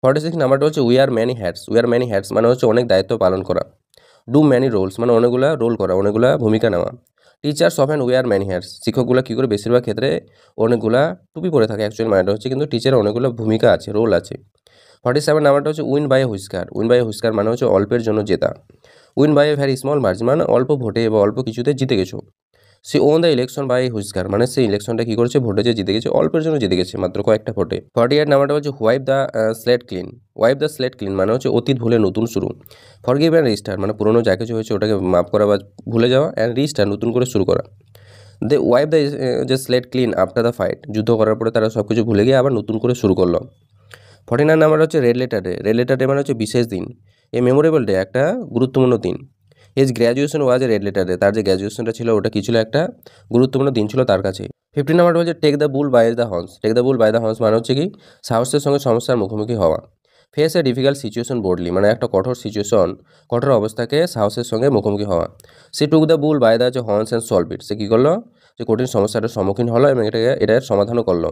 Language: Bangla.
46 নাম্বারটা হচ্ছে উই আর ম্যানি হ্যাটস মানে হচ্ছে অনেক দায়িত্ব পালন করা। ডু ম্যানি রোলস মানে অনেকগুলা রোল করা, অনেকগুলা ভূমিকা নেওয়া। Teachers often we are many hats শিক্ষকগুলা কী করে বেশিরভাগ ক্ষেত্রে অনেকগুলা টুপি পরে থাকে, অ্যাকচুয়ালি মানেটা হচ্ছে কিন্তু টিচারের অনেকগুলো ভূমিকা আছে, রোল আছে। 47 নাম্বারটা হচ্ছে উইন বাই এ হুইস্কার মানে হচ্ছে অল্পের জন্য জেতা। Win by a very small margin মানে অল্প ভোটে বা অল্প কিছুতে জিতে গেছো। সে won the election by whisker মানে সেই ইলেকশনটা কী করেছে, ভোটে যে জিতে গেছে, অল্পের জন্য জিতে গেছে, মাত্র কয়েকটা ভোটে। 48 নাম্বারটা হচ্ছে ওয়াইপ দ্য স্লেট ক্লিন মানে হচ্ছে অতীত ভুলে নতুন শুরু। ফরগিভ অ্যান্ড রিস্টার মানে পুরোনো যা কিছু হয়েছে ওটাকে মাফ করা বা ভুলে যাওয়া, অ্যান্ড রিস্টার নতুন করে শুরু করা। ওয়াইপ দ্য যে slate clean after the fight যুদ্ধ করার পরে তারা সব কিছু ভুলে গিয়ে আবার নতুন করে শুরু করলো। 49 নাম্বার হচ্ছে রেড লেটার ডে মানে হচ্ছে বিশেষ দিন। এ মেমোরেবল ডে একটা গুরুত্বপূর্ণ দিন। His graduation was a red letter day তার যে গ্র্যাজুয়েশনটা ছিল ওটা কী ছিল, একটা গুরুত্বপূর্ণ দিন ছিল তার কাছে। 50 নাম্বারটা হচ্ছে take the bull by the horns মানে হচ্ছে কি সাহসের সঙ্গে সমস্যার মুখোমুখি হওয়া। Face a difficult situation boldly মানে একটা কঠোর অবস্থাকে সাহসের সঙ্গে মুখোমুখি হওয়া। সে took the bull by the horns and solve it সে কী করলো, যে কঠিন সমস্যাটার সম্মুখীন হলো এবং এটার সমাধানও করলো।